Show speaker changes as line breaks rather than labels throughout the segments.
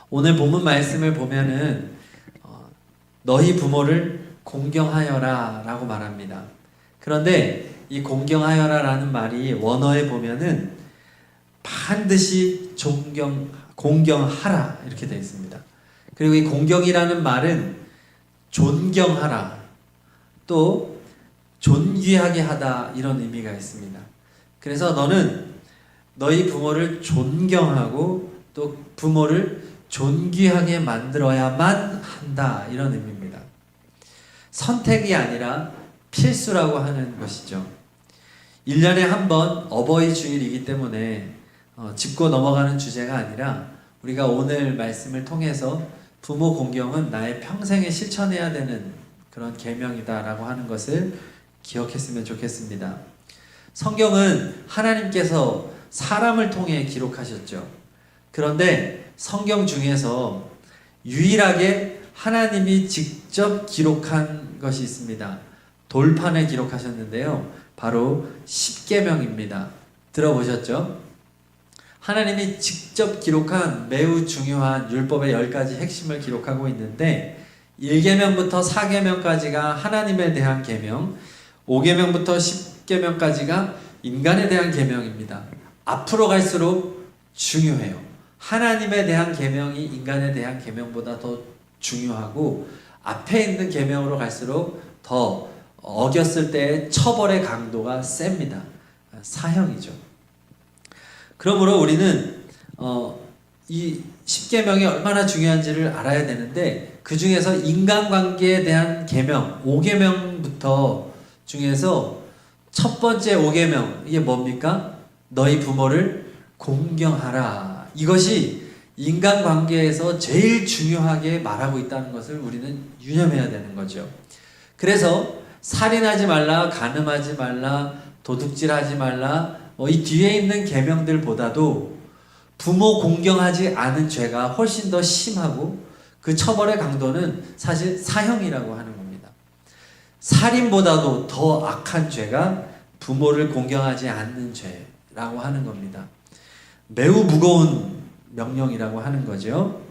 오늘 본문 말씀을 보면은 너희 부모를 공경하여라 라고 말합니다. 그런데 이 공경하여라 라는 말이 원어에 보면은 반드시 공경하라 이렇게 되어 있습니다. 그리고 이 공경이라는 말은 존경하라, 또 존귀하게 하다 이런 의미가 있습니다. 그래서 너는 너희 부모를 존경하고 또 부모를 존귀하게 만들어야만 한다 이런 의미입니다. 선택이 아니라 필수라고 하는 것이죠. 1년에 한 번 어버이 주일이기 때문에 짚고 넘어가는 주제가 아니라 우리가 오늘 말씀을 통해서 부모 공경은 나의 평생에 실천해야 되는 그런 계명이다라고 하는 것을 기억했으면 좋겠습니다. 성경은 하나님께서 사람을 통해 기록하셨죠. 그런데 성경 중에서 유일하게 하나님이 직접 기록한 것이 있습니다. 돌판에 기록하셨는데요. 바로 십계명입니다. 들어보셨죠? 하나님이 직접 기록한 매우 중요한 율법의 10가지 핵심을 기록하고 있는데 1계명부터 4계명까지가 하나님에 대한 계명, 5계명부터 10계명까지가 인간에 대한 계명입니다. 앞으로 갈수록 중요해요. 하나님에 대한 계명이 인간에 대한 계명보다 더 중요하고 앞에 있는 계명으로 갈수록 더 어겼을 때의 처벌의 강도가 셉니다. 사형이죠. 그러므로 우리는 이 십계명이 얼마나 중요한지를 알아야 되는데 그 중에서 인간관계에 대한 계명 5계명부터 중에서 첫 번째 5계명 이게 뭡니까? 너희 부모를 공경하라. 이것이 인간관계에서 제일 중요하게 말하고 있다는 것을 우리는 유념해야 되는 거죠. 그래서 살인하지 말라, 간음하지 말라, 도둑질하지 말라 이 뒤에 있는 계명들보다도 부모 공경하지 않은 죄가 훨씬 더 심하고 그 처벌의 강도는 사실 사형이라고 하는 겁니다. 살인보다도 더 악한 죄가 부모를 공경하지 않는 죄라고 하는 겁니다. 매우 무거운 명령이라고 하는 거죠.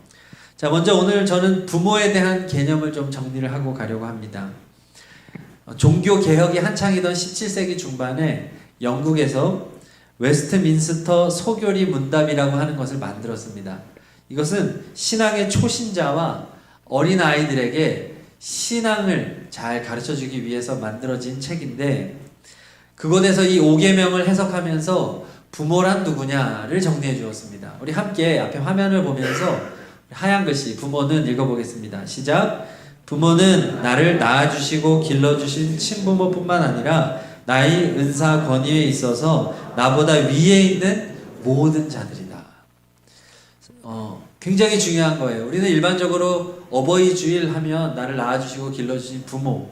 자, 먼저 오늘 저는 부모에 대한 개념을 좀 정리를 하고 가려고 합니다. 종교 개혁이 한창이던 17세기 중반에 영국에서 웨스트민스터 소교리 문답이라고 하는 것을 만들었습니다. 이것은 신앙의 초신자와 어린 아이들에게 신앙을 잘 가르쳐주기 위해서 만들어진 책인데 그곳에서 이 5계명을 해석하면서 부모란 누구냐를 정리해 주었습니다. 우리 함께 앞에 화면을 보면서 하얀 글씨 부모는 읽어보겠습니다. 시작! 부모는 나를 낳아주시고 길러주신 친부모뿐만 아니라 나의 은사 권위에 있어서 나보다 위에 있는 모든 자들이다. 굉장히 중요한 거예요. 우리는 일반적으로 어버이 주일 하면 나를 낳아주시고 길러주신 부모,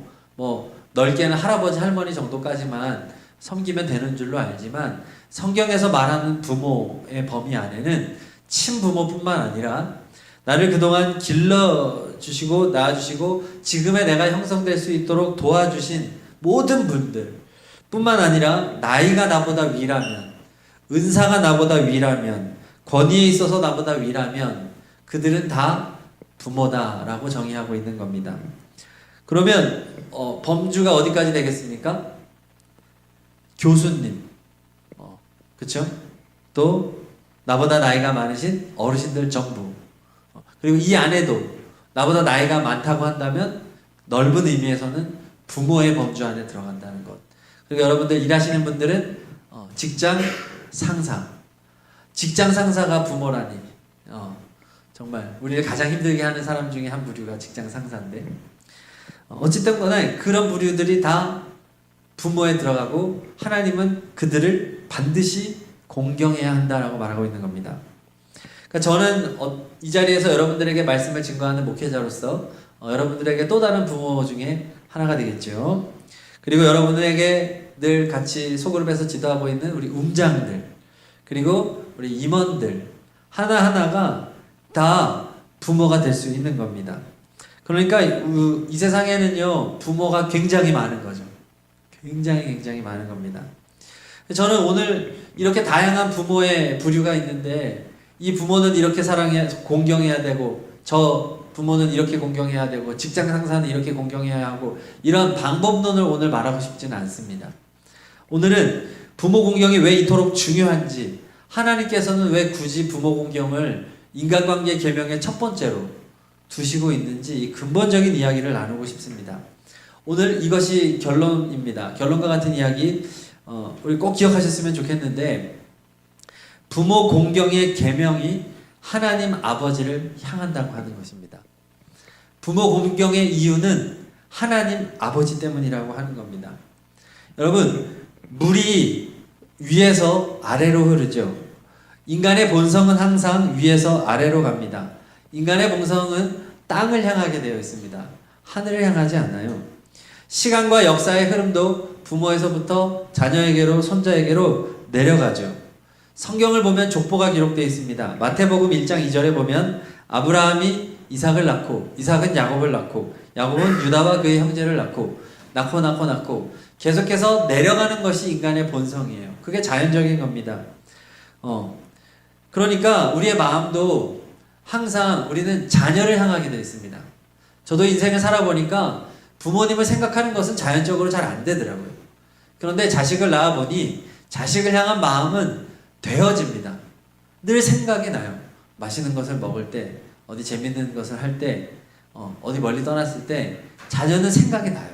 넓게는 할아버지 할머니 정도까지만 섬기면 되는 줄로 알지만 성경에서 말하는 부모의 범위 안에는 친부모뿐만 아니라 나를 그동안 길러주시고 낳아주시고 지금의 내가 형성될 수 있도록 도와주신 모든 분들 뿐만 아니라 나이가 나보다 위라면, 은사가 나보다 위라면, 권위에 있어서 나보다 위라면 그들은 다 부모다라고 정의하고 있는 겁니다. 그러면 범주가 어디까지 되겠습니까? 교수님, 그렇죠? 또 나보다 나이가 많으신 어르신들 전부, 그리고 이 안에도 나보다 나이가 많다고 한다면 넓은 의미에서는 부모의 범주 안에 들어간다는 것. 그리고 여러분들 일하시는 분들은 직장 상사, 직장 상사가 부모라니 정말 우리를 가장 힘들게 하는 사람 중에 한 부류가 직장 상사인데 어쨌든 간에 그런 부류들이 다 부모에 들어가고 하나님은 그들을 반드시 공경해야 한다라고 말하고 있는 겁니다. 그러니까 저는 이 자리에서 여러분들에게 말씀을 증거하는 목회자로서 여러분들에게 또 다른 부모 중에 하나가 되겠죠. 그리고 여러분들에게 늘 같이 소그룹에서 지도하고 있는 우리 움장들 그리고 우리 임원들 하나하나가 다 부모가 될 수 있는 겁니다. 그러니까 이 세상에는요 부모가 굉장히 많은 거죠. 굉장히 많은 겁니다. 저는 오늘 이렇게 다양한 부모의 부류가 있는데 이 부모는 이렇게 사랑해야 공경해야 되고 저 부모는 이렇게 공경해야 되고 직장 상사는 이렇게 공경해야 하고 이런 방법론을 오늘 말하고 싶지는 않습니다. 오늘은 부모 공경이 왜 이토록 중요한지, 하나님께서는 왜 굳이 부모 공경을 인간관계 계명의 첫 번째로 두시고 있는지 이 근본적인 이야기를 나누고 싶습니다. 오늘 이것이 결론입니다. 결론과 같은 이야기 우리 꼭 기억하셨으면 좋겠는데, 부모 공경의 계명이 하나님 아버지를 향한다고 하는 것입니다. 부모 공경의 이유는 하나님 아버지 때문이라고 하는 겁니다. 여러분, 물이 위에서 아래로 흐르죠. 인간의 본성은 항상 위에서 아래로 갑니다. 인간의 본성은 땅을 향하게 되어 있습니다. 하늘을 향하지 않아요. 시간과 역사의 흐름도 부모에서부터 자녀에게로, 손자에게로 내려가죠. 성경을 보면 족보가 기록되어 있습니다. 마태복음 1장 2절에 보면 아브라함이 이삭을 낳고, 이삭은 야곱을 낳고, 야곱은 유다와 그의 형제를 낳고 계속해서 내려가는 것이 인간의 본성이에요. 그게 자연적인 겁니다. 그러니까 우리의 마음도 항상 우리는 자녀를 향하게 되어 있습니다. 저도 인생을 살아보니까 부모님을 생각하는 것은 자연적으로 잘 안 되더라고요. 그런데 자식을 낳아보니 자식을 향한 마음은 되어집니다. 늘 생각이 나요. 맛있는 것을 먹을 때, 어디 재밌는 것을 할 때, 어디 멀리 떠났을 때 자녀는 생각이 나요.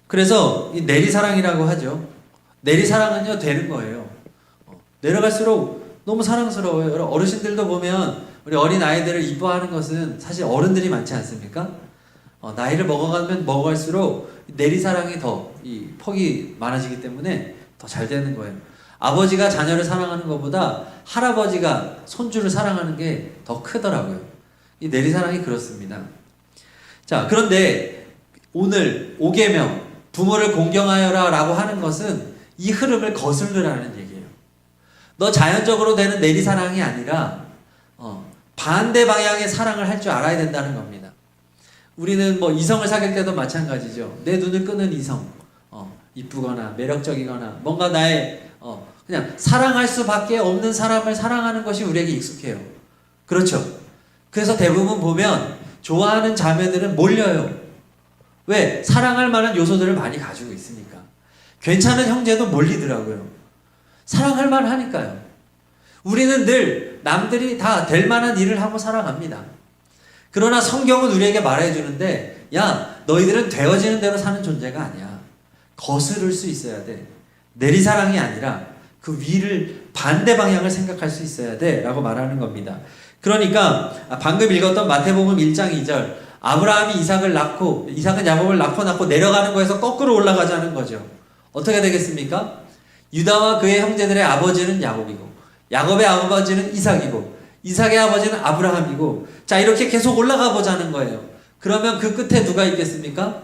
그래서 이 내리사랑이라고 하죠. 내리사랑은요 되는 거예요. 내려갈수록 너무 사랑스러워요. 어르신들도 보면 우리 어린 아이들을 이뻐하는 것은 사실 어른들이 많지 않습니까? 나이를 먹어가면 먹어갈수록 내리사랑이 더 이 폭이 많아지기 때문에 더 잘 되는 거예요. 아버지가 자녀를 사랑하는 것보다 할아버지가 손주를 사랑하는 게 더 크더라고요. 이 내리사랑이 그렇습니다. 자, 그런데 오늘 5계명 부모를 공경하여라 라고 하는 것은 이 흐름을 거슬르라는 얘기예요. 너 자연적으로 되는 내리사랑이 아니라 반대 방향의 사랑을 할 줄 알아야 된다는 겁니다. 우리는 뭐 이성을 사귈 때도 마찬가지죠. 내 눈을 끄는 이성, 이쁘거나 매력적이거나 뭔가 나의 그냥 사랑할 수밖에 없는 사람을 사랑하는 것이 우리에게 익숙해요. 그렇죠? 그래서 대부분 보면 좋아하는 자매들은 몰려요. 왜? 사랑할 만한 요소들을 많이 가지고 있으니까. 괜찮은 형제도 몰리더라고요. 사랑할 만하니까요. 우리는 늘 남들이 다 될 만한 일을 하고 살아갑니다. 그러나 성경은 우리에게 말해주는데, 야, 너희들은 되어지는 대로 사는 존재가 아니야. 거스를 수 있어야 돼. 내리사랑이 아니라 그 위를 반대 방향을 생각할 수 있어야 돼 라고 말하는 겁니다. 그러니까 방금 읽었던 마태복음 1장 2절, 아브라함이 이삭을 낳고, 이삭은 야곱을 낳고 내려가는 거에서 거꾸로 올라가자는 거죠. 어떻게 되겠습니까? 유다와 그의 형제들의 아버지는 야곱이고, 야곱의 아버지는 이삭이고, 이삭의 아버지는 아브라함이고, 자, 이렇게 계속 올라가 보자는 거예요. 그러면 그 끝에 누가 있겠습니까?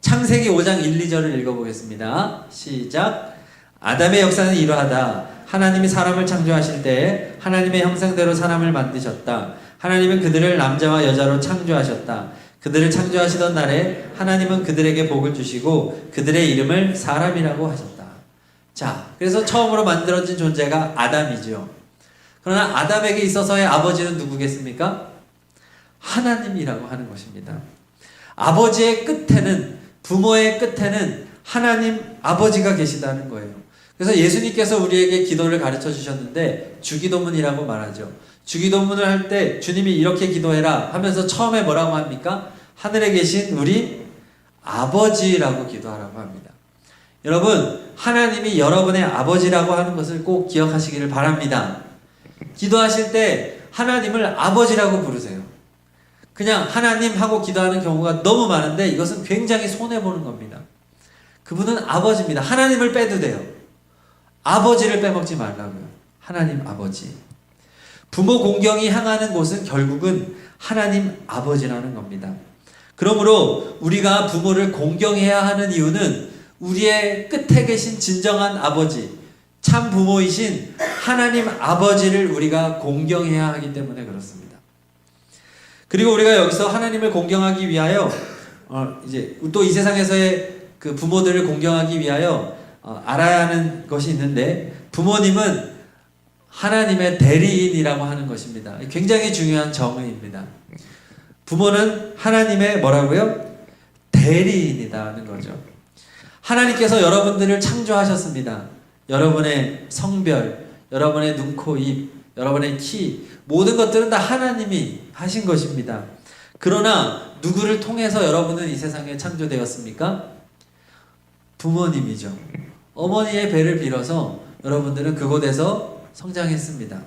창세기 5장 1, 2절을 읽어보겠습니다. 시작. 아담의 역사는 이러하다. 하나님이 사람을 창조하실 때 하나님의 형상대로 사람을 만드셨다. 하나님은 그들을 남자와 여자로 창조하셨다. 그들을 창조하시던 날에 하나님은 그들에게 복을 주시고 그들의 이름을 사람이라고 하셨다. 자, 그래서 처음으로 만들어진 존재가 아담이죠. 그러나 아담에게 있어서의 아버지는 누구겠습니까? 하나님이라고 하는 것입니다. 아버지의 끝에는, 부모의 끝에는 하나님 아버지가 계시다는 거예요. 그래서 예수님께서 우리에게 기도를 가르쳐 주셨는데 주기도문이라고 말하죠. 주기도문을 할 때 주님이 이렇게 기도해라 하면서 처음에 뭐라고 합니까? 하늘에 계신 우리 아버지라고 기도하라고 합니다. 여러분, 하나님이 여러분의 아버지라고 하는 것을 꼭 기억하시기를 바랍니다. 기도하실 때 하나님을 아버지라고 부르세요. 그냥 하나님 하고 기도하는 경우가 너무 많은데 이것은 굉장히 손해보는 겁니다. 그분은 아버지입니다. 하나님을 빼도 돼요. 아버지를 빼먹지 말라고요. 하나님 아버지. 부모 공경이 향하는 곳은 결국은 하나님 아버지라는 겁니다. 그러므로 우리가 부모를 공경해야 하는 이유는 우리의 끝에 계신 진정한 아버지, 참 부모이신 하나님 아버지를 우리가 공경해야 하기 때문에 그렇습니다. 그리고 우리가 여기서 하나님을 공경하기 위하여 이제 또 이 세상에서의 그 부모들을 공경하기 위하여 알아야 하는 것이 있는데, 부모님은 하나님의 대리인이라고 하는 것입니다. 굉장히 중요한 정의입니다. 부모는 하나님의 뭐라고요? 대리인이라는 거죠. 하나님께서 여러분들을 창조하셨습니다. 여러분의 성별, 여러분의 눈, 코, 입, 여러분의 키, 모든 것들은 다 하나님이 하신 것입니다. 그러나 누구를 통해서 여러분은 이 세상에 창조되었습니까? 부모님이죠. 어머니의 배를 빌어서 여러분들은 그곳에서 성장했습니다.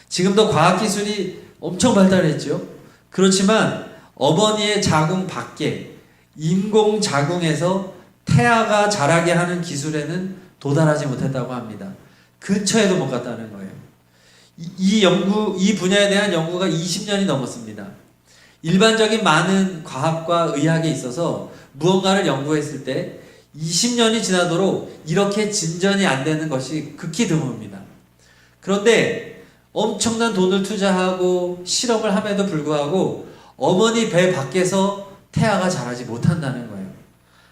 지금도 과학기술이 엄청 발달했죠. 그렇지만 어머니의 자궁 밖에 인공 자궁에서 태아가 자라게 하는 기술에는 도달하지 못했다고 합니다. 근처에도 못 갔다는 거예요. 이 분야에 대한 연구가 20년이 넘었습니다. 일반적인 많은 과학과 의학에 있어서 무언가를 연구했을 때 20년이 지나도록 이렇게 진전이 안 되는 것이 극히 드뭅니다. 그런데 엄청난 돈을 투자하고 실험을 함에도 불구하고 어머니 배 밖에서 태아가 자라지 못한다는 거예요.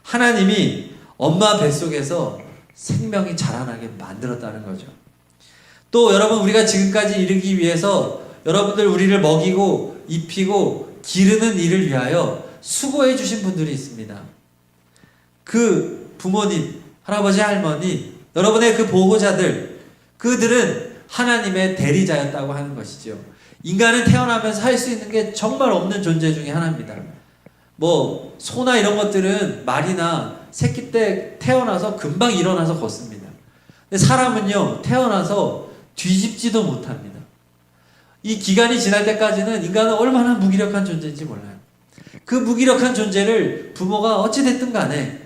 하나님이 엄마 뱃속에서 생명이 자라나게 만들었다는 거죠. 또 여러분, 우리가 지금까지 이르기 위해서 여러분들 우리를 먹이고 입히고 기르는 일을 위하여 수고해 주신 분들이 있습니다. 그 부모님, 할아버지, 할머니, 여러분의 그 보호자들, 그들은 하나님의 대리자였다고 하는 것이죠. 인간은 태어나면서 할 수 있는 게 정말 없는 존재 중에 하나입니다. 뭐 소나 이런 것들은 말이나 새끼 때 태어나서 금방 일어나서 걷습니다. 근데 사람은요, 태어나서 뒤집지도 못합니다. 이 기간이 지날 때까지는 인간은 얼마나 무기력한 존재인지 몰라요. 그 무기력한 존재를 부모가 어찌됐든 간에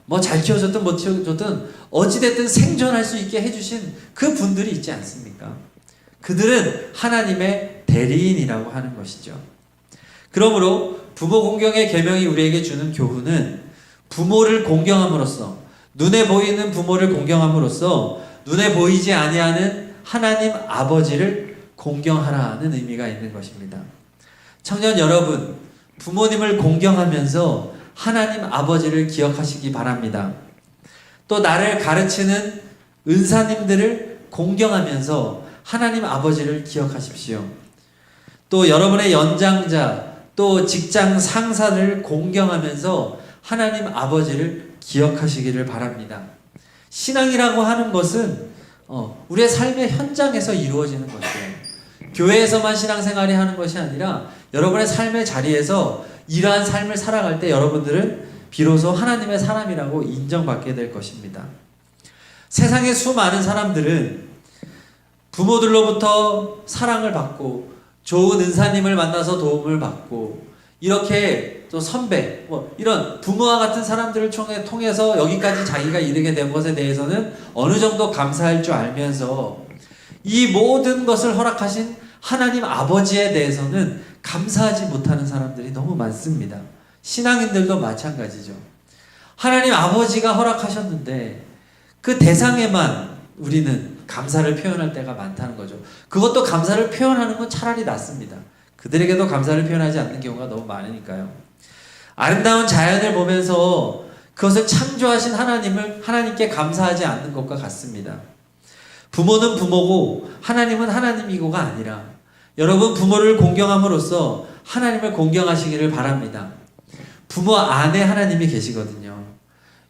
뭐 잘 키워줬든 못 키워줬든 어찌됐든 생존할 수 있게 해주신 그 분들이 있지 않습니까? 그들은 하나님의 대리인이라고 하는 것이죠. 그러므로 부모 공경의 계명이 우리에게 주는 교훈은 부모를 공경함으로써, 눈에 보이는 부모를 공경함으로써 눈에 보이지 아니하는 하나님 아버지를 공경하라는 의미가 있는 것입니다. 청년 여러분, 부모님을 공경하면서 하나님 아버지를 기억하시기 바랍니다. 또 나를 가르치는 은사님들을 공경하면서 하나님 아버지를 기억하십시오. 또 여러분의 연장자, 또 직장 상사를 공경하면서 하나님 아버지를 기억하시기를 바랍니다. 신앙이라고 하는 것은 우리의 삶의 현장에서 이루어지는 것이에요. 교회에서만 신앙생활이 하는 것이 아니라 여러분의 삶의 자리에서 이러한 삶을 살아갈 때 여러분들은 비로소 하나님의 사람이라고 인정받게 될 것입니다. 세상의 수많은 사람들은 부모들로부터 사랑을 받고 좋은 은사님을 만나서 도움을 받고 이렇게 또 선배, 이런 부모와 같은 사람들을 통해서 여기까지 자기가 이르게 된 것에 대해서는 어느 정도 감사할 줄 알면서 이 모든 것을 허락하신 하나님 아버지에 대해서는 감사하지 못하는 사람들이 너무 많습니다. 신앙인들도 마찬가지죠. 하나님 아버지가 허락하셨는데 그 대상에만 우리는 감사를 표현할 때가 많다는 거죠. 그것도 감사를 표현하는 건 차라리 낫습니다. 그들에게도 감사를 표현하지 않는 경우가 너무 많으니까요. 아름다운 자연을 보면서 그것을 창조하신 하나님께 감사하지 않는 것과 같습니다. 부모는 부모고 하나님은 하나님이고가 아니라 여러분 부모를 공경함으로써 하나님을 공경하시기를 바랍니다. 부모 안에 하나님이 계시거든요.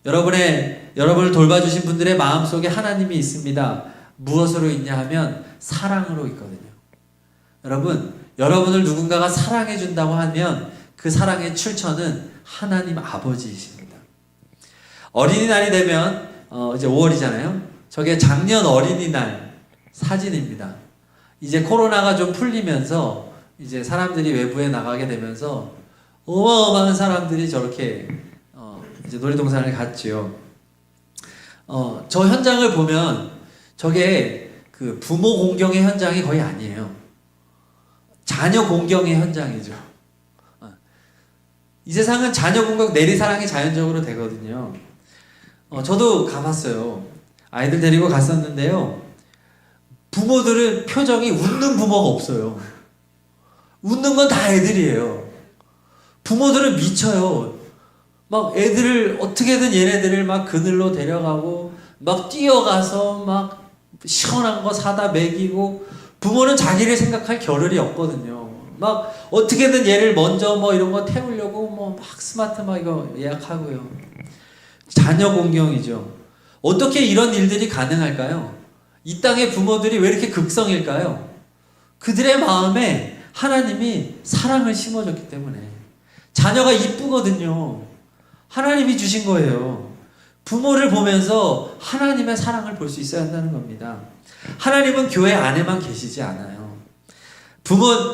여러분을 돌봐주신 분들의 마음속에 하나님이 있습니다. 무엇으로 있냐 하면 사랑으로 있거든요. 여러분을 누군가가 사랑해 준다고 하면 그 사랑의 출처는 하나님 아버지이십니다. 어린이날이 되면 이제 5월이잖아요. 저게 작년 어린이날 사진입니다. 이제 코로나가 좀 풀리면서 이제 사람들이 외부에 나가게 되면서 어마어마한 사람들이 저렇게 이제 놀이동산을 갔지요. 저 현장을 보면 저게 그 부모 공경의 현장이 거의 아니에요. 자녀 공경의 현장이죠. 이 세상은 자녀 공경, 내리사랑이 자연적으로 되거든요. 저도 가봤어요. 아이들 데리고 갔었는데요. 부모들은 표정이 웃는 부모가 없어요. 웃는 건 다 애들이에요. 부모들은 미쳐요. 막 애들을 어떻게든 얘네들을 막 그늘로 데려가고 막 뛰어가서 막 시원한 거 사다 먹이고, 부모는 자기를 생각할 겨를이 없거든요. 막 어떻게든 얘를 먼저 뭐 이런 거 태우려고 뭐 막 스마트 막 이거 예약하고요. 자녀 공경이죠. 어떻게 이런 일들이 가능할까요? 이 땅의 부모들이 왜 이렇게 극성일까요? 그들의 마음에 하나님이 사랑을 심어줬기 때문에. 자녀가 이쁘거든요. 하나님이 주신 거예요. 부모를 보면서 하나님의 사랑을 볼 수 있어야 한다는 겁니다. 하나님은 교회 안에만 계시지 않아요.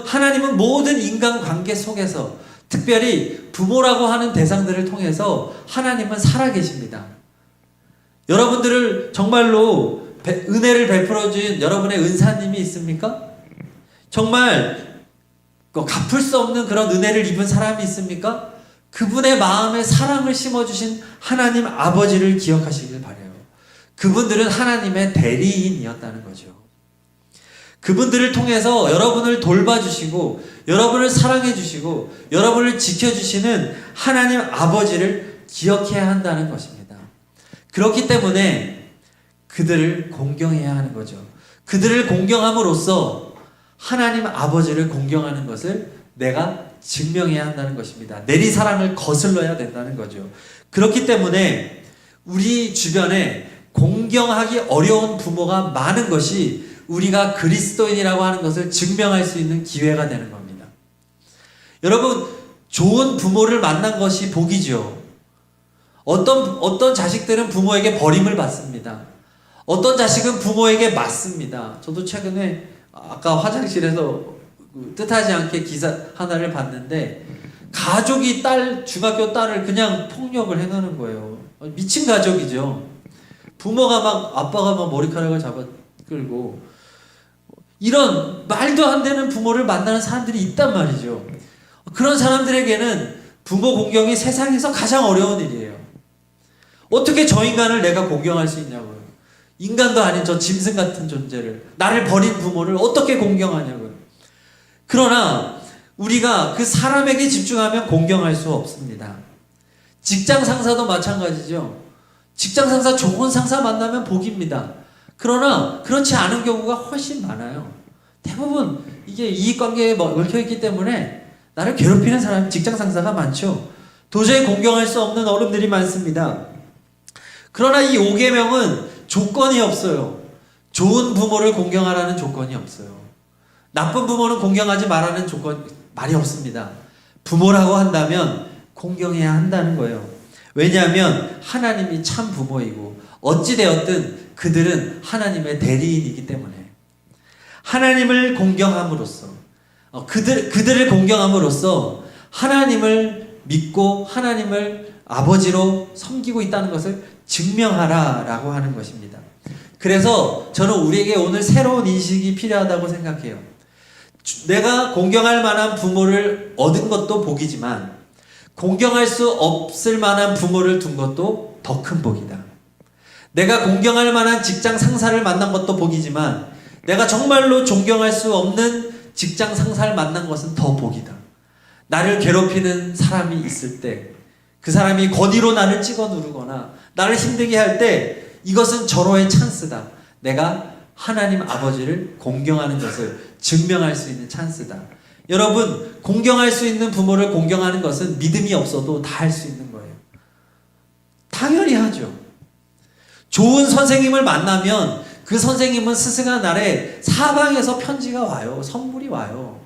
하나님은 모든 인간관계 속에서, 특별히 부모라고 하는 대상들을 통해서 하나님은 살아계십니다. 여러분들을 정말로 은혜를 베풀어준 여러분의 은사님이 있습니까? 정말 갚을 수 없는 그런 은혜를 입은 사람이 있습니까? 그분의 마음에 사랑을 심어주신 하나님 아버지를 기억하시길 바라요. 그분들은 하나님의 대리인이었다는 거죠. 그분들을 통해서 여러분을 돌봐주시고, 여러분을 사랑해주시고, 여러분을 지켜주시는 하나님 아버지를 기억해야 한다는 것입니다. 그렇기 때문에 그들을 공경해야 하는 거죠. 그들을 공경함으로써 하나님 아버지를 공경하는 것을 내가 증명해야 한다는 것입니다. 내리사랑을 거슬러야 된다는 거죠. 그렇기 때문에 우리 주변에 공경하기 어려운 부모가 많은 것이 우리가 그리스도인이라고 하는 것을 증명할 수 있는 기회가 되는 겁니다. 여러분, 좋은 부모를 만난 것이 복이죠. 어떤 자식들은 부모에게 버림을 받습니다. 어떤 자식은 부모에게 맞습니다. 저도 최근에 아까 화장실에서 뜻하지 않게 기사 하나를 봤는데, 가족이 중학교 딸을 그냥 폭력을 해가는 거예요. 미친 가족이죠. 아빠가 막 머리카락을 잡아 끌고, 이런 말도 안 되는 부모를 만나는 사람들이 있단 말이죠. 그런 사람들에게는 부모 공경이 세상에서 가장 어려운 일이에요. 어떻게 저 인간을 내가 공경할 수 있냐고요. 인간도 아닌 저 짐승 같은 존재를, 나를 버린 부모를 어떻게 공경하냐고요. 그러나 우리가 그 사람에게 집중하면 공경할 수 없습니다. 직장 상사도 마찬가지죠. 직장 상사, 좋은 상사 만나면 복입니다. 그러나 그렇지 않은 경우가 훨씬 많아요. 대부분 이게 이익관계에 얽혀있기 때문에 나를 괴롭히는 사람, 직장 상사가 많죠. 도저히 공경할 수 없는 어른들이 많습니다. 그러나 이 5계명은 조건이 없어요. 좋은 부모를 공경하라는 조건이 없어요. 나쁜 부모는 공경하지 말라는 말이 없습니다. 부모라고 한다면 공경해야 한다는 거예요. 왜냐하면 하나님이 참 부모이고, 어찌되었든 그들은 하나님의 대리인이기 때문에 하나님을 공경함으로써, 그들을 공경함으로써 하나님을 믿고 하나님을 아버지로 섬기고 있다는 것을 증명하라라고 하는 것입니다. 그래서 저는 우리에게 오늘 새로운 인식이 필요하다고 생각해요. 내가 공경할 만한 부모를 얻은 것도 복이지만, 공경할 수 없을 만한 부모를 둔 것도 더 큰 복이다. 내가 공경할 만한 직장 상사를 만난 것도 복이지만, 내가 정말로 존경할 수 없는 직장 상사를 만난 것은 더 복이다. 나를 괴롭히는 사람이 있을 때, 그 사람이 권위로 나를 찍어 누르거나 나를 힘들게 할 때, 이것은 절호의 찬스다. 내가 하나님 아버지를 공경하는 것을 증명할 수 있는 찬스다. 여러분, 공경할 수 있는 부모를 공경하는 것은 믿음이 없어도 다 할 수 있는 거예요. 당연히 하죠. 좋은 선생님을 만나면 그 선생님은 스승한 날에 사방에서 편지가 와요. 선물이 와요.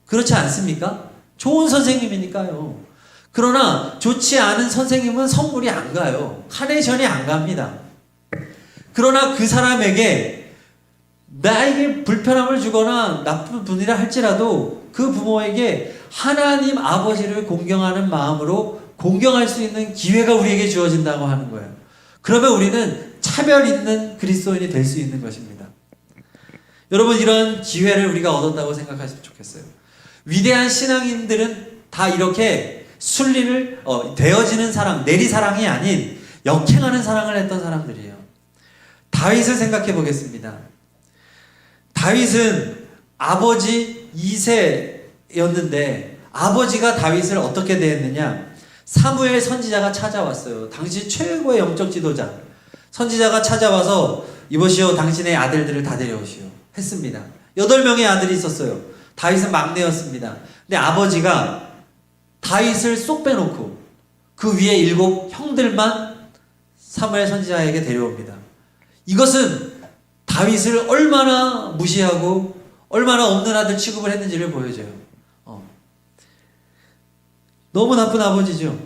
그렇지 않습니까? 좋은 선생님이니까요. 그러나 좋지 않은 선생님은 선물이 안 가요. 카네이션이 안 갑니다. 그러나 그 사람에게 나에게 불편함을 주거나 나쁜 분이라 할지라도 그 부모에게 하나님 아버지를 공경하는 마음으로 공경할 수 있는 기회가 우리에게 주어진다고 하는 거예요. 그러면 우리는 차별 있는 그리스도인이 될 수 있는 것입니다. 여러분, 이런 기회를 우리가 얻었다고 생각하시면 좋겠어요. 위대한 신앙인들은 다 이렇게 순리를 되어지는 사랑, 내리사랑이 아닌 역행하는 사랑을 했던 사람들이에요. 다윗을 생각해 보겠습니다. 다윗은 아버지 2세였는데 아버지가 다윗을 어떻게 대했느냐? 사무엘 선지자가 찾아왔어요. 당시 최고의 영적 지도자. 선지자가 찾아와서 이보시오 당신의 아들들을 다 데려오시오 했습니다. 8명의 아들이 있었어요. 다윗은 막내였습니다. 근데 아버지가 다윗을 쏙 빼놓고 그 위에 7 형들만 사무엘 선지자에게 데려옵니다. 이것은 다윗을 얼마나 무시하고 얼마나 없는 아들 취급을 했는지를 보여줘요. 너무 나쁜 아버지죠.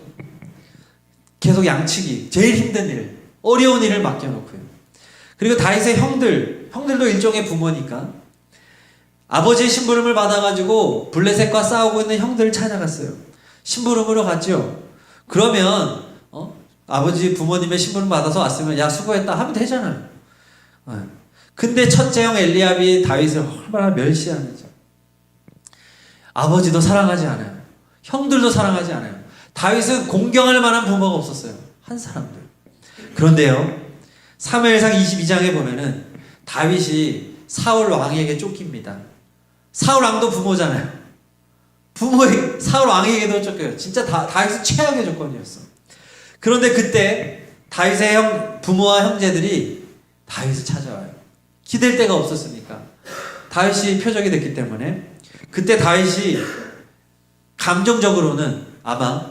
계속 양치기, 제일 힘든 일, 어려운 일을 맡겨놓고요. 그리고 다윗의 형들도 일종의 부모니까 아버지의 심부름을 받아가지고 블레셋과 싸우고 있는 형들을 찾아갔어요. 심부름으로 갔죠. 그러면 아버지 부모님의 심부름 받아서 왔으면 야 수고했다 하면 되잖아요. 근데 첫째 형 엘리압이 다윗을 얼마나 멸시하는지. 아버지도 사랑하지 않아요. 형들도 사랑하지 않아요. 다윗은 공경할 만한 부모가 없었어요. 한 사람도. 그런데요, 사무엘상 22장에 보면은 다윗이 사울 왕에게 쫓깁니다. 사울 왕도 부모잖아요. 사울 왕에게도 쫓겨요. 진짜 다윗은 최악의 조건이었어. 그런데 그때 다윗의 부모와 형제들이 다윗을 찾아와요. 기댈 데가 없었으니까. 다윗이 표적이 됐기 때문에 그때 다윗이 감정적으로는 아마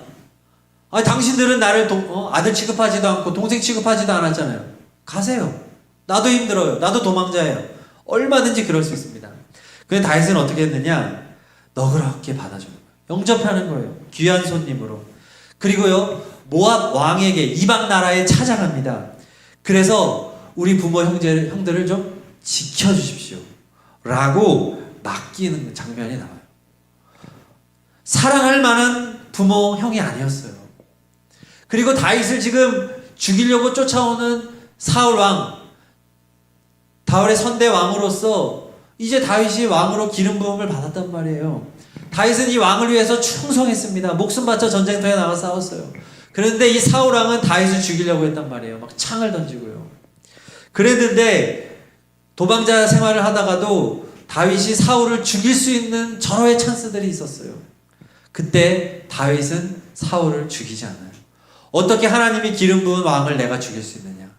당신들은 나를 아들 취급하지도 않고 동생 취급하지도 않았잖아요. 가세요. 나도 힘들어요. 나도 도망자예요. 얼마든지 그럴 수 있습니다. 근데 다윗은 어떻게 했느냐? 너그럽게 받아주는 거예요. 영접하는 거예요. 귀한 손님으로. 그리고요, 모압 왕에게 이방 나라에 찾아갑니다. 그래서 우리 부모 형들을 좀 지켜주십시오 라고 맡기는 장면이 나와요. 사랑할 만한 부모 형이 아니었어요. 그리고 다윗을 지금 죽이려고 쫓아오는 사울 왕, 다윗의 선대 왕으로서 이제 다윗이 왕으로 기름 부음을 받았단 말이에요. 다윗은 이 왕을 위해서 충성했습니다. 목숨 바쳐 전쟁터에 나가 싸웠어요. 그런데 이 사울 왕은 다윗을 죽이려고 했단 말이에요. 막 창을 던지고요. 그랬는데 도망자 생활을 하다가도 다윗이 사울을 죽일 수 있는 절호의 찬스들이 있었어요. 그때 다윗은 사울을 죽이지 않아요. 어떻게 하나님이 기름 부은 왕을 내가 죽일 수 있느냐?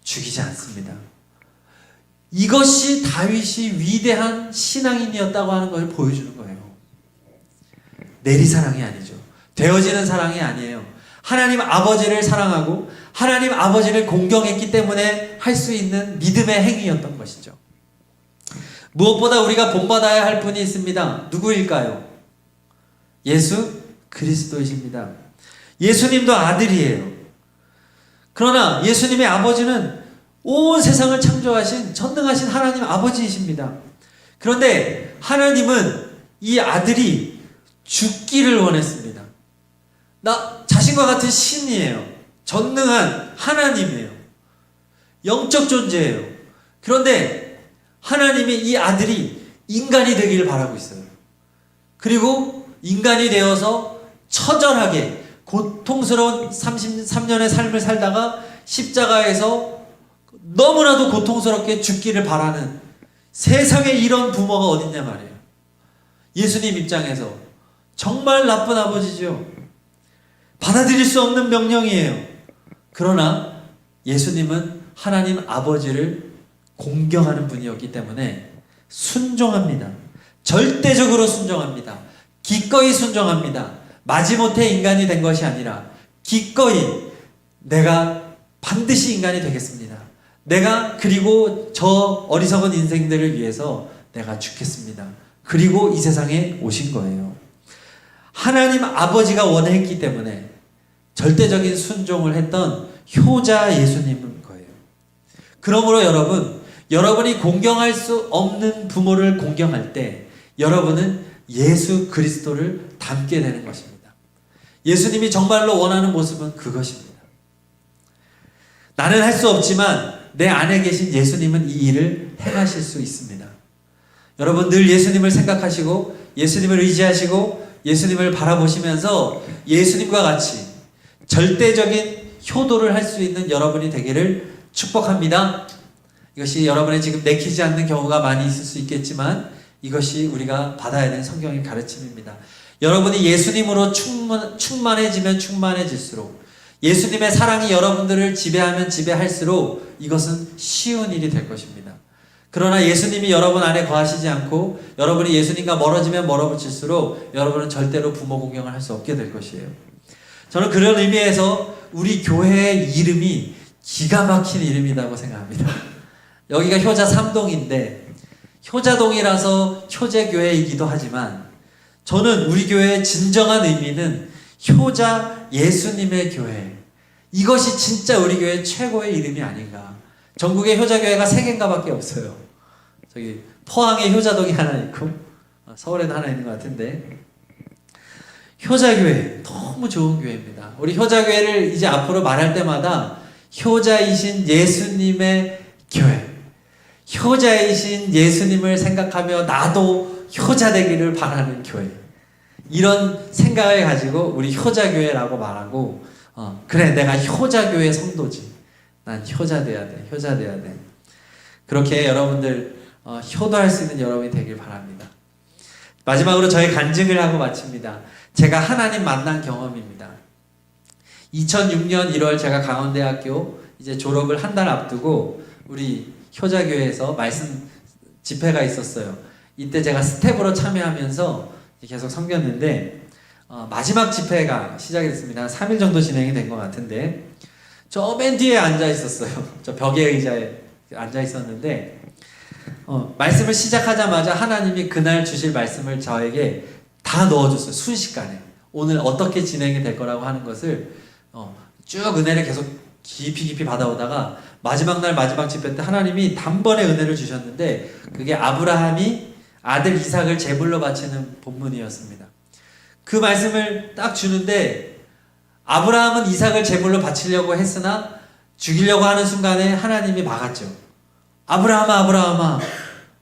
죽이지 않습니다. 이것이 다윗이 위대한 신앙인이었다고 하는 걸 보여주는 거예요. 내리사랑이 아니죠. 되어지는 사랑이 아니에요. 하나님 아버지를 사랑하고 하나님 아버지를 공경했기 때문에 할 수 있는 믿음의 행위였던 것이죠. 무엇보다 우리가 본받아야 할 분이 있습니다. 누구일까요? 예수 그리스도이십니다. 예수님도 아들이에요. 그러나 예수님의 아버지는 온 세상을 창조하신 전능하신 하나님 아버지이십니다. 그런데 하나님은 이 아들이 죽기를 원했습니다. 자신과 같은 신이에요. 전능한 하나님이에요. 영적 존재예요. 그런데 하나님이 이 아들이 인간이 되기를 바라고 있어요. 그리고 인간이 되어서 처절하게 고통스러운 33년의 삶을 살다가 십자가에서 너무나도 고통스럽게 죽기를 바라는 세상에 이런 부모가 어딨냐 말이에요. 예수님 입장에서 정말 나쁜 아버지죠. 받아들일 수 없는 명령이에요. 그러나 예수님은 하나님 아버지를 공경하는 분이었기 때문에 순종합니다. 절대적으로 순종합니다. 기꺼이 순종합니다. 마지못해 인간이 된 것이 아니라 기꺼이 내가 반드시 인간이 되겠습니다. 그리고 저 어리석은 인생들을 위해서 내가 죽겠습니다. 그리고 이 세상에 오신 거예요. 하나님 아버지가 원했기 때문에 절대적인 순종을 했던 효자 예수님인 거예요. 그러므로 여러분이 공경할 수 없는 부모를 공경할 때 여러분은 예수 그리스도를 닮게 되는 것입니다. 예수님이 정말로 원하는 모습은 그것입니다. 나는 할 수 없지만 내 안에 계신 예수님은 이 일을 행하실 수 있습니다. 여러분 늘 예수님을 생각하시고 예수님을 의지하시고 예수님을 바라보시면서 예수님과 같이 절대적인 효도를 할 수 있는 여러분이 되기를 축복합니다. 이것이 여러분의 지금 내키지 않는 경우가 많이 있을 수 있겠지만 이것이 우리가 받아야 되는 성경의 가르침입니다. 여러분이 예수님으로 충만해지면 충만해질수록 예수님의 사랑이 여러분들을 지배하면 지배할수록 이것은 쉬운 일이 될 것입니다. 그러나 예수님이 여러분 안에 거하시지 않고 여러분이 예수님과 멀어지면 멀어질수록 여러분은 절대로 부모 공경을 할 수 없게 될 것이에요. 저는 그런 의미에서 우리 교회의 이름이 기가 막힌 이름이라고 생각합니다. 여기가 효자 3동인데 효자동이라서 효제교회이기도 하지만 저는 우리 교회의 진정한 의미는 효자 예수님의 교회, 이것이 진짜 우리 교회 최고의 이름이 아닌가. 전국에 효자교회가 3개인가 밖에 없어요. 저기 포항에 효자동이 하나 있고 서울에도 하나 있는 것 같은데, 효자교회 너무 좋은 교회입니다. 우리 효자교회를 이제 앞으로 말할 때마다 효자이신 예수님의 교회, 효자이신 예수님을 생각하며 나도 효자 되기를 바라는 교회, 이런 생각을 가지고 우리 효자교회라고 말하고, 그래 내가 효자교회 성도지, 난 효자 돼야 돼, 효자 돼야 돼. 그렇게 여러분들 효도할 수 있는 여러분이 되길 바랍니다. 마지막으로 저의 간증을 하고 마칩니다. 제가 하나님 만난 경험입니다. 2006년 1월 제가 강원대학교 이제 졸업을 한 달 앞두고 우리 효자교회에서 말씀 집회가 있었어요. 이때 제가 스텝으로 참여하면서 계속 섬겼는데 마지막 집회가 시작이 됐습니다. 3일 정도 진행이 된 것 같은데 저 맨 뒤에 앉아 있었어요. 저 벽에 의자에 앉아 있었는데 말씀을 시작하자마자 하나님이 그날 주실 말씀을 저에게 다 넣어줬어요. 순식간에 오늘 어떻게 진행이 될 거라고 하는 것을 쭉 은혜를 계속 깊이 받아오다가 마지막 날 마지막 집회 때 하나님이 단번에 은혜를 주셨는데 그게 아브라함이 아들 이삭을 제물로 바치는 본문이었습니다. 그 말씀을 딱 주는데 아브라함은 이삭을 제물로 바치려고 했으나 죽이려고 하는 순간에 하나님이 막았죠. 아브라함아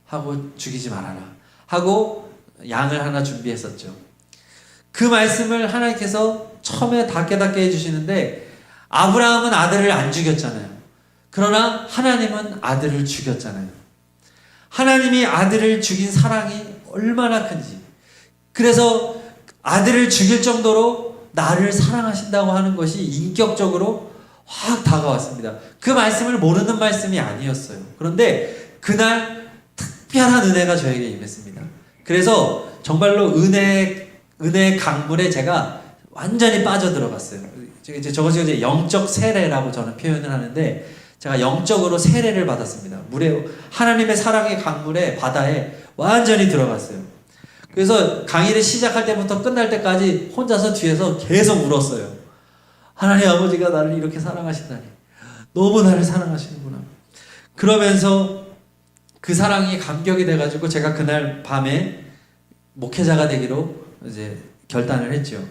하고 죽이지 말아라 하고 양을 하나 준비했었죠. 그 말씀을 하나님께서 처음에 다 깨닫게 해주시는데 아브라함은 아들을 안 죽였잖아요. 그러나 하나님은 아들을 죽였잖아요. 하나님이 아들을 죽인 사랑이 얼마나 큰지, 그래서 아들을 죽일 정도로 나를 사랑하신다고 하는 것이 인격적으로 확 다가왔습니다. 그 말씀을 모르는 말씀이 아니었어요. 그런데 그날 특별한 은혜가 저에게 임했습니다. 그래서 정말로 은혜의 강물에 제가 완전히 빠져들어갔어요. 저것이 이제 영적 세례라고 저는 표현을 하는데 제가 영적으로 세례를 받았습니다. 물에, 하나님의 사랑의 강물에, 바다에 완전히 들어갔어요. 그래서 강의를 시작할 때부터 끝날 때까지 혼자서 뒤에서 계속 울었어요. 하나님 아버지가 나를 이렇게 사랑하신다니, 너무 나를 사랑하시는구나. 그러면서 그 사랑이 감격이 돼가지고 제가 그날 밤에 목회자가 되기로 이제 결단을 했죠.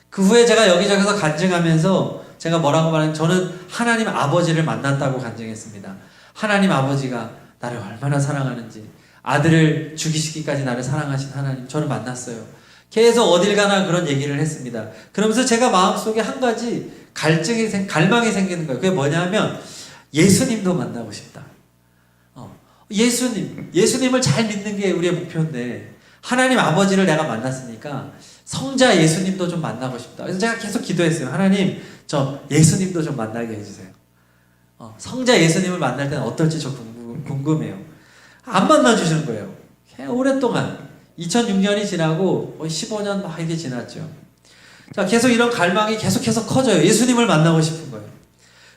그 후에 제가 여기저기서 간증하면서 제가 뭐라고 말하면 저는 하나님 아버지를 만났다고 간증했습니다. 하나님 아버지가 나를 얼마나 사랑하는지, 아들을 죽이시기까지 나를 사랑하신 하나님, 저를 만났어요. 계속 어딜 가나 그런 얘기를 했습니다. 그러면서 제가 마음속에 한 가지 갈망이 생기는 거예요. 그게 뭐냐면 예수님도 만나고 싶다. 예수님을 잘 믿는 게 우리의 목표인데 하나님 아버지를 내가 만났으니까 성자 예수님도 좀 만나고 싶다. 그래서 제가 계속 기도했어요. 하나님, 저 예수님도 좀 만나게 해주세요. 성자 예수님을 만날 때는 어떨지 저 궁금해요. 안 만나주시는 거예요. 오랫동안 2006년이 지나고 15년 막 이렇게 지났죠. 자, 계속 이런 갈망이 계속해서 커져요. 예수님을 만나고 싶은 거예요.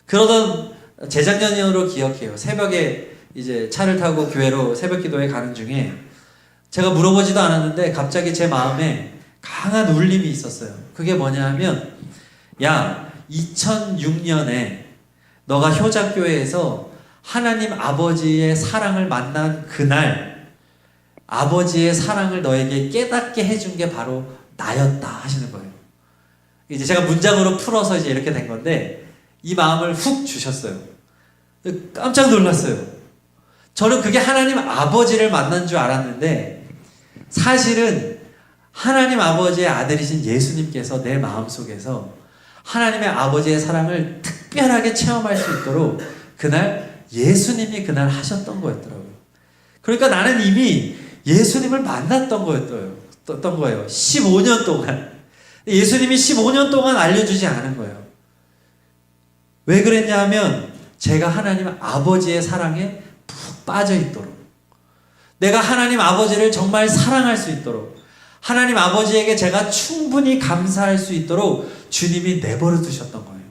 그러던 재작년으로 기억해요. 새벽에 이제 차를 타고 교회로 새벽 기도에 가는 중에 제가 물어보지도 않았는데 갑자기 제 마음에 강한 울림이 있었어요. 그게 뭐냐 하면, 야, 2006년에 너가 효자교회에서 하나님 아버지의 사랑을 만난 그날 아버지의 사랑을 너에게 깨닫게 해준 게 바로 나였다 하시는 거예요. 이제 제가 문장으로 풀어서 이제 이렇게 된 건데 이 마음을 훅 주셨어요. 깜짝 놀랐어요. 저는 그게 하나님 아버지를 만난 줄 알았는데 사실은 하나님 아버지의 아들이신 예수님께서 내 마음속에서 하나님의 아버지의 사랑을 특별하게 체험할 수 있도록 그날 예수님이 그날 하셨던 거였더라고요. 그러니까 나는 이미 예수님을 만났던 거예요. 15년 동안. 예수님이 15년 동안 알려주지 않은 거예요. 왜 그랬냐 하면 제가 하나님 아버지의 사랑에 푹 빠져 있도록, 내가 하나님 아버지를 정말 사랑할 수 있도록, 하나님 아버지에게 제가 충분히 감사할 수 있도록 주님이 내버려 두셨던 거예요.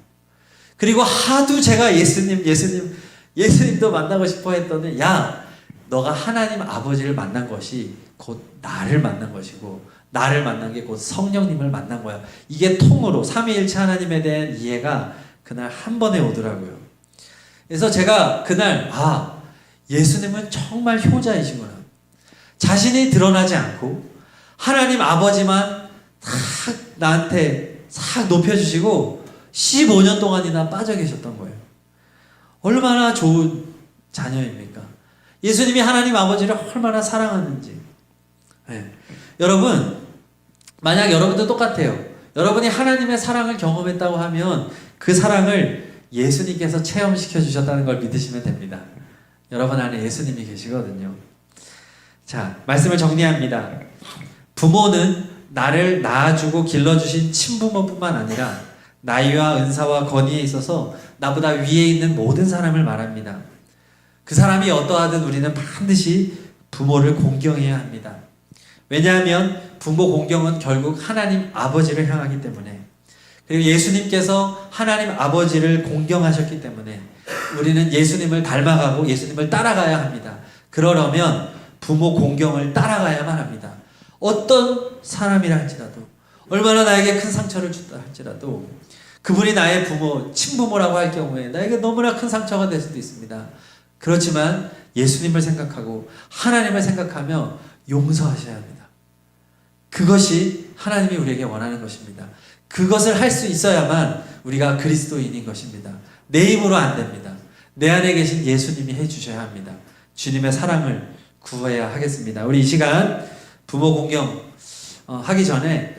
그리고 하도 제가 예수님도 만나고 싶어 했더니, 야, 너가 하나님 아버지를 만난 것이 곧 나를 만난 것이고, 나를 만난 게 곧 성령님을 만난 거야. 이게 통으로 삼위일체 하나님에 대한 이해가 그날 한 번에 오더라고요. 그래서 제가 그날, 예수님은 정말 효자이시구나. 자신이 드러나지 않고 하나님 아버지만 탁 나한테 싹 높여주시고 15년 동안이나 빠져 계셨던 거예요. 얼마나 좋은 자녀입니까? 예수님이 하나님 아버지를 얼마나 사랑하는지. 네. 여러분, 만약 여러분도 똑같아요. 여러분이 하나님의 사랑을 경험했다고 하면 그 사랑을 예수님께서 체험시켜 주셨다는 걸 믿으시면 됩니다. 여러분 안에 예수님이 계시거든요. 자, 말씀을 정리합니다. 부모는 나를 낳아주고 길러주신 친부모뿐만 아니라 나이와 은사와 권위에 있어서 나보다 위에 있는 모든 사람을 말합니다. 그 사람이 어떠하든 우리는 반드시 부모를 공경해야 합니다. 왜냐하면 부모 공경은 결국 하나님 아버지를 향하기 때문에, 그리고 예수님께서 하나님 아버지를 공경하셨기 때문에 우리는 예수님을 닮아가고 예수님을 따라가야 합니다. 그러려면 부모 공경을 따라가야만 합니다. 어떤 사람이라 할지라도, 얼마나 나에게 큰 상처를 줬다 할지라도, 그분이 나의 부모, 친부모라고 할 경우에 나에게 너무나 큰 상처가 될 수도 있습니다. 그렇지만 예수님을 생각하고 하나님을 생각하며 용서하셔야 합니다. 그것이 하나님이 우리에게 원하는 것입니다. 그것을 할 수 있어야만 우리가 그리스도인인 것입니다. 내 힘으로 안 됩니다. 내 안에 계신 예수님이 해주셔야 합니다. 주님의 사랑을 구해야 하겠습니다. 우리 이 시간 부모 공경 하기 전에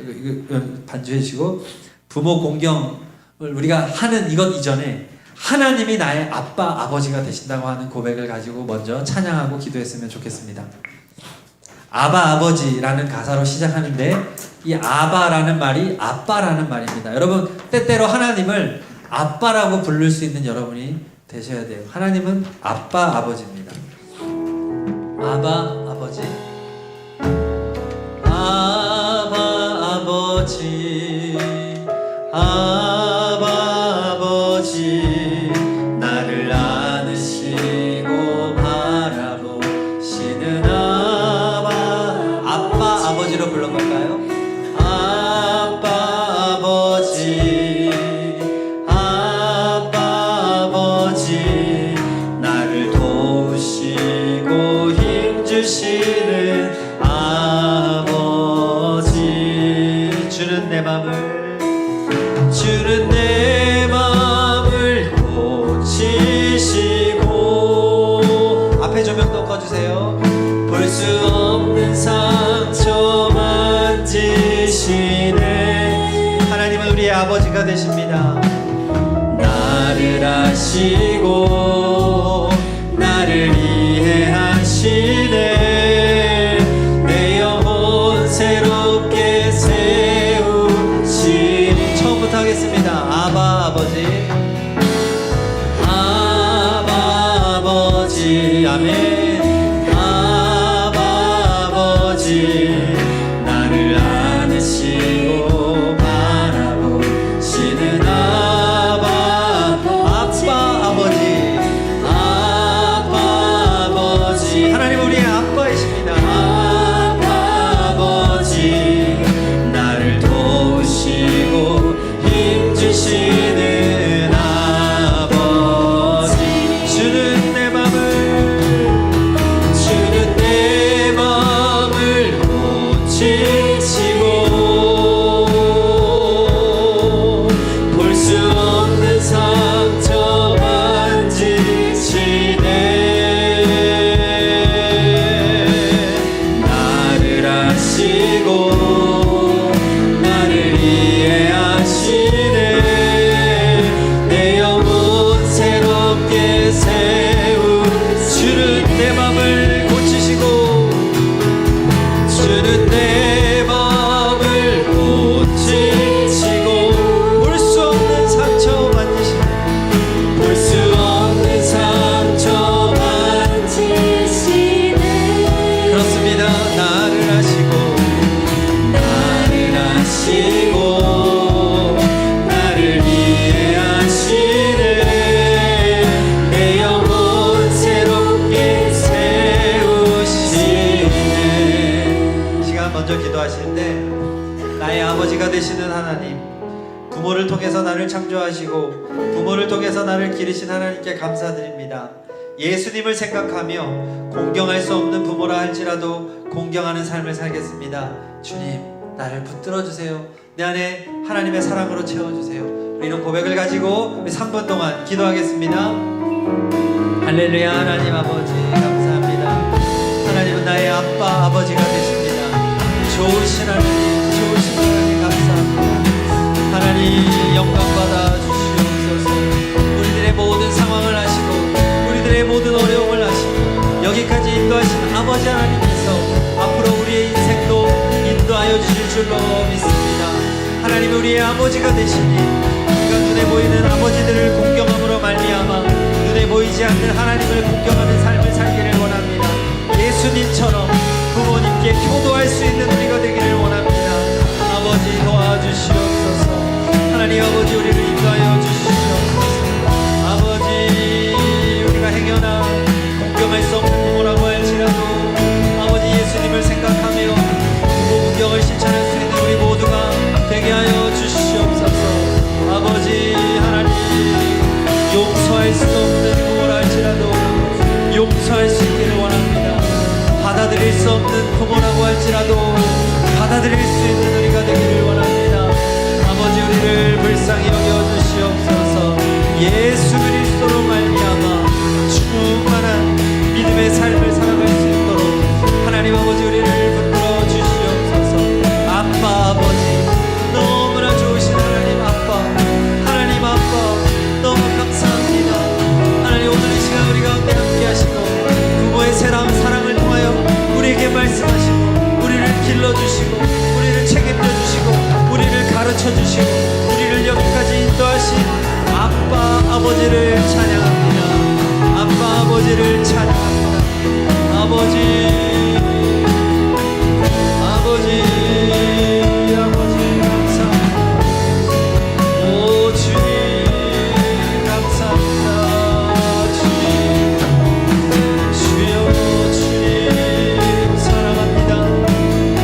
반주해 주시고, 부모 공경을 우리가 하는 이것 이전에 하나님이 나의 아빠 아버지가 되신다고 하는 고백을 가지고 먼저 찬양하고 기도했으면 좋겠습니다. 아바 아버지라는 가사로 시작하는데, 이 아바라는 말이 아빠라는 말입니다. 여러분, 때때로 하나님을 아빠라고 부를 수 있는 여러분이 되셔야 돼요. 하나님은 아빠 아버지입니다. 아바 아버지, 아바 아버지, 아바 아버지, 나를 안으시고 바라보시는 아빠 아버지로 불러볼까요? 아빠 아버지, 아빠 아버지, 나를 도우시고 힘주시는 아버지. 주는 내 맘을 고치시고, 앞에 조명 또 꺼주세요. 볼 수 없는 상처 만지시네. 하나님은 우리의 아버지가 되십니다. 나를 아시고 나를 이해하시네. 내 영혼 새롭게 세우시니. 처음부터 하겠습니다. 아바 아버지, 아바 아버지, 아멘. 나를 안으시고 바라보시는 아빠 아버지, 아빠 아버지. 하나님 우리의 아빠이십니다. 아빠 아버지, 나를 도우시고 힘주시는 아버지. 주는 내 맘을 고치시고, 볼 수 없는 상처 만지시네. 나를 아시고 나를 이해하시네. 내 영혼 새롭게 주는 내 맘을 고치시고, 주는 내 맘을 고치시고, 볼 수 없는 상처 만지시네. 먼저 기도하실 때 나의 아버지가 되시는 하나님, 부모를 통해서 나를 창조하시고 부모를 통해서 나를 기르신 하나님께 감사드립니다. 예수님을 생각하며 공경할 수 없는 부모라 할지라도 공경하는 삶을 살겠습니다. 주님, 나를 붙들어 주세요. 내 안에 하나님의 사랑으로 채워주세요. 이런 고백을 가지고 우리 3분 동안 기도하겠습니다. 할렐루야. 하나님 아버지 감사합니다. 하나님은 나의 아빠 아버지가 되십니다. 좋으신 하나님, 좋으신 하나님 감사합니다. 하나님 영광 받아 주시옵소서. 우리들의 모든 상황을 아시고 우리들의 모든 어려움을 아시고 여기까지 인도하신 아버지 하나님께서 앞으로 우리의 인생도 인도하여 주실 줄로 믿습니다. 하나님 우리의 아버지가 되시니 우리가 눈에 보이는 아버지들을 공경함으로 말미암아 눈에 보이지 않는 하나님을 공경하는 삶을 살기를 원합니다. 예수님처럼 부모님께 효도할 수 있는 우리가 되기를 원합니다. 아버지 도와주시옵소서. 하나님 아버지 우리를 인도하여 주시옵소서. 아버지 우리가 행여나 공경할 수 없는 부모라고 할지라도 아버지 예수님을 생각하며 부모 공경을 실천할 수 있는 우리 모두가 되게 하여 주시옵소서. 아버지 하나님 용서할 수 없는 부모라 할지라도 용서할 수 있기를 원합니다. 받아들일 수 없는 부모라고 할지라도 받아들일 수 있는 우리가 되기를 원합니다. 아버지 우리를 불쌍히 여겨주시옵소서. 예수 그리스도로 말미암아 충만한 믿음의 삶을 살아갈 수 있도록 하나님 아버지 우리를 붙들어 주시옵소서. 아빠 아버지 너무나 좋으신 하나님 아빠, 하나님 아빠 너무 감사합니다. 하나님 오늘 이 시간 우리 가운데 함께 하시고 부모의 사랑을 통하여 우리에게 말씀하시고 우리를 길러주시고 우리를 책임져 주시고 우리를 가르쳐 주시고 우리를 여기까지 인도하신 아빠 아버지를 찬양합니다. 아빠 아버지를 찬양합니다. 아버지 감사합니다. 오 주님 감사합니다. 주님 주여 주님 사랑합니다.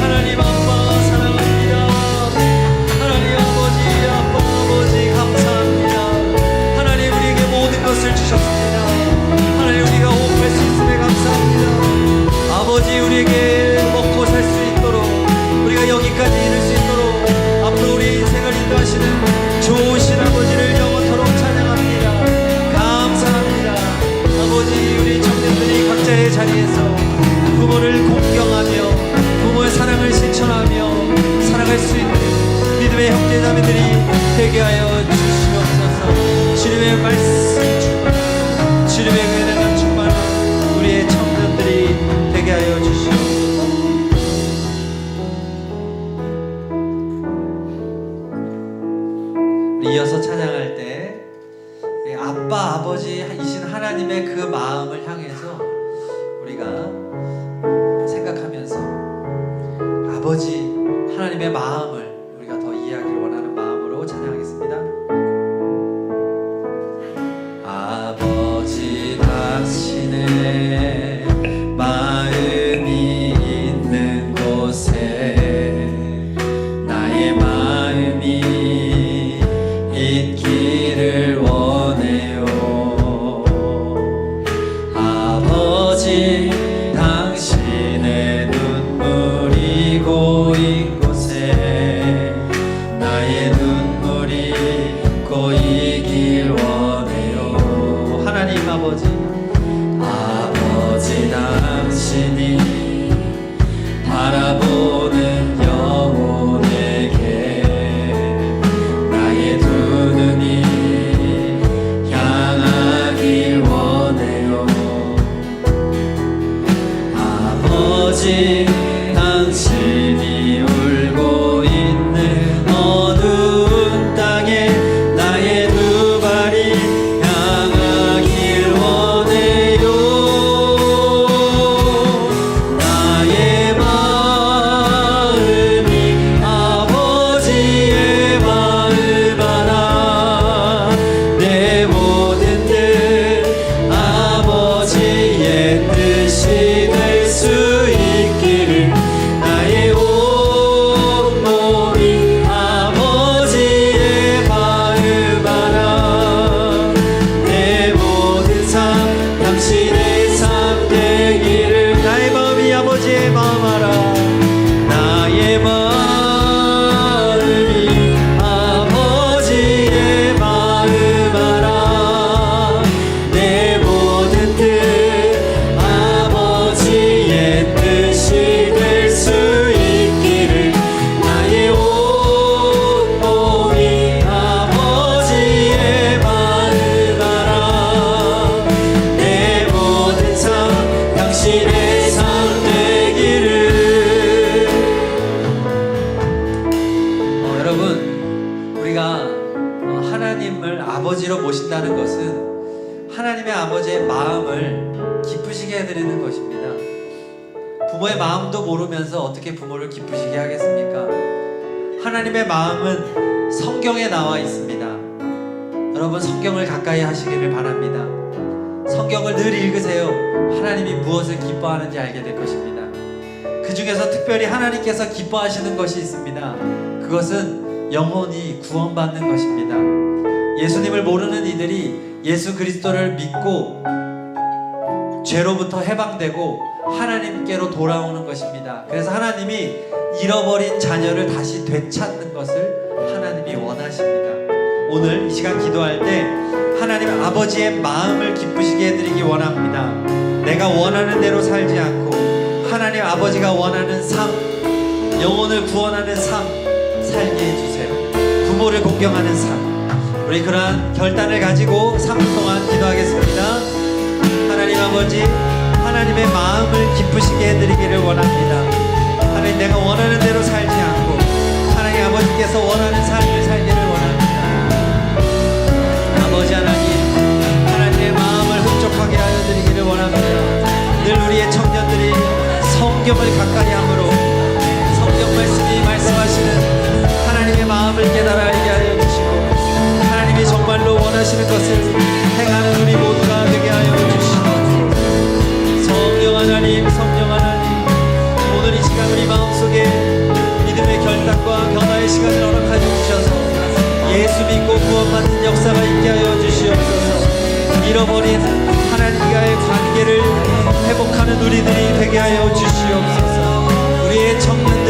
하나님 아빠 사랑합니다. 하나님 아버지 아빠 아버지 감사합니다. 하나님 우리에게 모든 것을 주셨습니다. 하나님 우리가 호흡할 수 있음에 감사합니다. 아버지 우리에게 먹고 살 수 있도록 우리가 여기까지 이룰 수 있도록 앞으로 우리 인생을 인도하시는 좋으신 아버지를 영원토록 찬양합니다. 감사합니다. 아버지 우리 청년들이 각자의 자리에서 부모를 공경하며 부모의 사랑을 실천하며 살아갈 수 있는 믿음의 형제자매들이 되게 하여 주시옵소서. 주님의 말씀 충만한 주님의 은혜가 충만한 우리의 청년들이 되게 하여 주시옵소서. 이어서 찬양할 때 아빠 아버지이신 하나님의 그 마음을 향해서 우리가 생각하면서 아버지 하나님의 마음을 우리가 더 이해하기를 원하는 마음으로 찬양하겠습니다. 아버지 당신의 마음이 있는 곳에 나의 마음이 있기를 원해요. 아버지 당신의 눈물이 고인 곳에 나의 눈물이 고이길 원해요. 하나님 아버지 아버지 당신이 바라보는 영혼에게 나의 두 눈이 향하길 원해요. 아버지 당신이 울고 있는 어두운 땅에 나의 두 발이 향하길 원해요. 나의 마음이 아버지의 마음 알아. 내 모든 뜻 아버지의 뜻이 될 수 있기를 나의 온 아버지로 모신다는 것은 하나님의 아버지의 마음을 기쁘시게 해드리는 것입니다. 부모의 마음도 모르면서 어떻게 부모를 기쁘시게 하겠습니까? 하나님의 마음은 성경에 나와 있습니다. 여러분, 성경을 가까이 하시기를 바랍니다. 성경을 늘 읽으세요. 하나님이 무엇을 기뻐하는지 알게 될 것입니다. 그 중에서 특별히 하나님께서 기뻐하시는 것이 있습니다. 그것은 영혼이 구원받는 것입니다. 예수님을 모르는 이들이 예수 그리스도를 믿고 죄로부터 해방되고 하나님께로 돌아오는 것입니다. 그래서 하나님이 잃어버린 자녀를 다시 되찾는 것을 하나님이 원하십니다. 오늘 이 시간 기도할 때 하나님 아버지의 마음을 기쁘시게 해드리기 원합니다. 내가 원하는 대로 살지 않고 하나님 아버지가 원하는 삶, 영혼을 구원하는 삶 살게 해주세요. 부모를 공경하는 삶, 우리 그러한 결단을 가지고 3분 동안 기도하겠습니다. 하나님 아버지, 하나님의 마음을 기쁘시게 해드리기를 원합니다. 하나님, 내가 원하는 대로 살지 않고 하나님 아버지께서 원하는 삶을 살기를 원합니다. 아버지 하나님, 하나님의 마음을 흡족하게 하여 드리기를 원합니다. 늘 우리의 청년들이 성경을 가까이 함으로 성경 말씀이 말씀하시는 하나님의 마음을 깨달아 알게 하여 주시고 하나님이 정말로 원하시는 것을 행하는 우리 모두가 되게 하여 주시고, 성령 하나님, 성령 하나님, 오늘 이 시간 우리 마음속에 믿음의 결단과 변화의 시간을 허락하여 주셔서 예수 믿고 구원받는 역사가 있게 하여 주시옵소서. 잃어버린 하나님과의 관계를 회복하는 우리들이 되게 하여 주시옵소서. 우리의 청년들